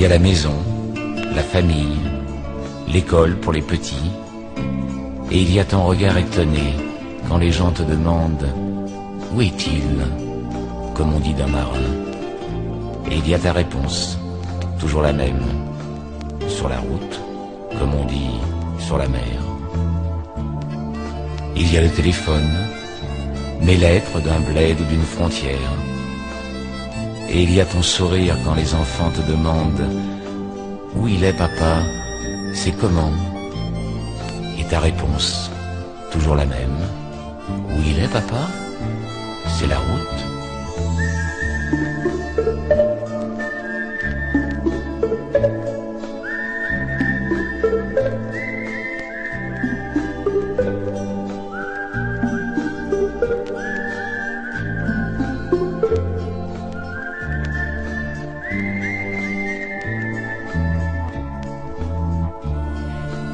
y a la maison, la famille, l'école pour les petits, et il y a ton regard étonné quand les gens te demandent « Où est-il ?» comme on dit d'un marin. Et il y a ta réponse, toujours la même, sur la route, comme on dit sur la mer. Il y a le téléphone, mes lettres d'un bled ou d'une frontière. Et il y a ton sourire quand les enfants te demandent « Où il est papa? C'est comment ?» Et ta réponse, toujours la même, « Où il est papa? C'est la route. »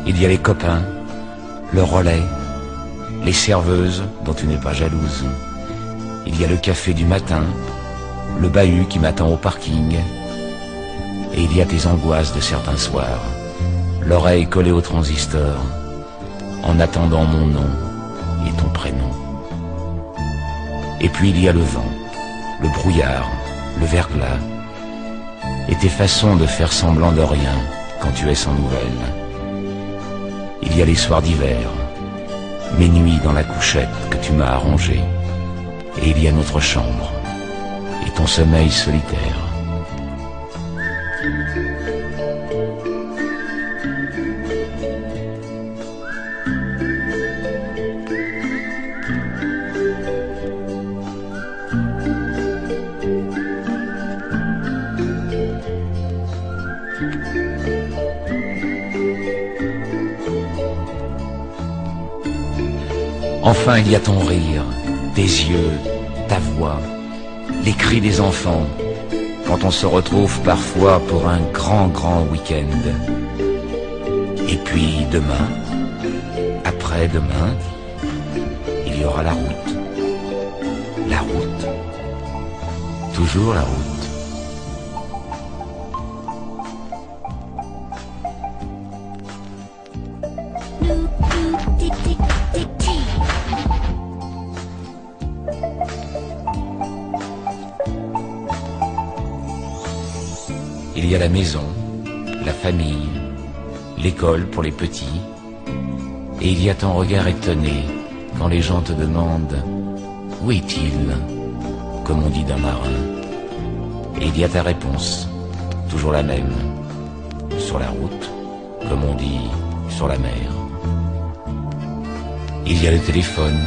Il y a les copains, le relais, les serveuses dont tu n'es pas jalouse. Il y a le café du matin, le bahut qui m'attend au parking. Et il y a tes angoisses de certains soirs, l'oreille collée au transistor, en attendant mon nom et ton prénom. Et puis il y a le vent, le brouillard, le verglas, et tes façons de faire semblant de rien quand tu es sans nouvelles. Il y a les soirs d'hiver, mes nuits dans la couchette que tu m'as arrangée, et il y a notre chambre et ton sommeil solitaire. Enfin, il y a ton rire, tes yeux, ta voix, les cris des enfants, quand on se retrouve parfois pour un grand week-end. Et puis demain, après-demain, il y aura la route. La route. Toujours la route. Il y a la maison, la famille, l'école pour les petits, et il y a ton regard étonné quand les gens te demandent « Où est-il ?» comme on dit d'un marin. Et il y a ta réponse, toujours la même, sur la route, comme on dit sur la mer. Il y a le téléphone,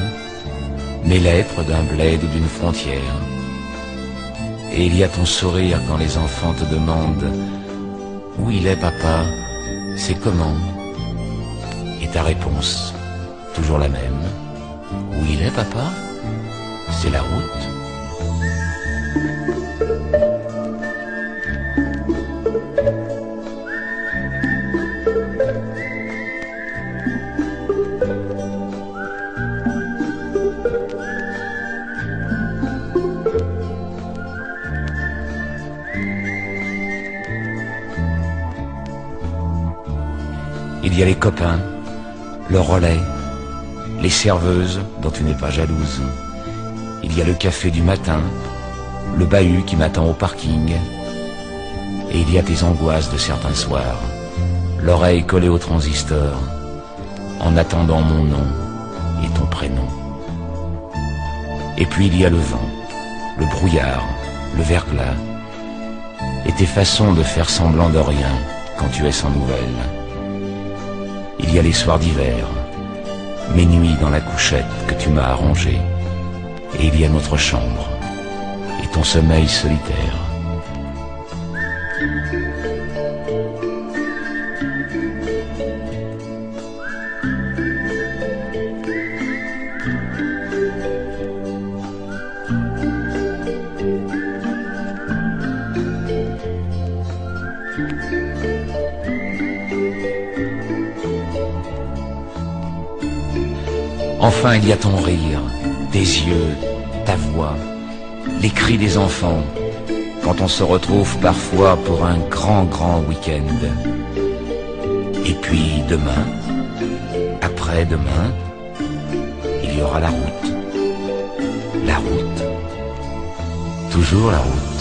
mes lettres d'un bled ou d'une frontière. Et il y a ton sourire quand les enfants te demandent « Où il est papa? C'est comment ?» Et ta réponse, toujours la même, « Où il est papa? C'est la route. » Il y a les copains, le relais, les serveuses dont tu n'es pas jalouse. Il y a le café du matin, le bahut qui m'attend au parking. Et il y a tes angoisses de certains soirs, l'oreille collée au transistor, en attendant mon nom et ton prénom. Et puis il y a le vent, le brouillard, le verglas, et tes façons de faire semblant de rien quand tu es sans nouvelles. Il y a les soirs d'hiver, mes nuits dans la couchette que tu m'as arrangée, et il y a notre chambre et ton sommeil solitaire. Enfin, il y a ton rire, tes yeux, ta voix, les cris des enfants, quand on se retrouve parfois pour un grand week-end. Et puis demain, après-demain, il y aura la route. La route. Toujours la route.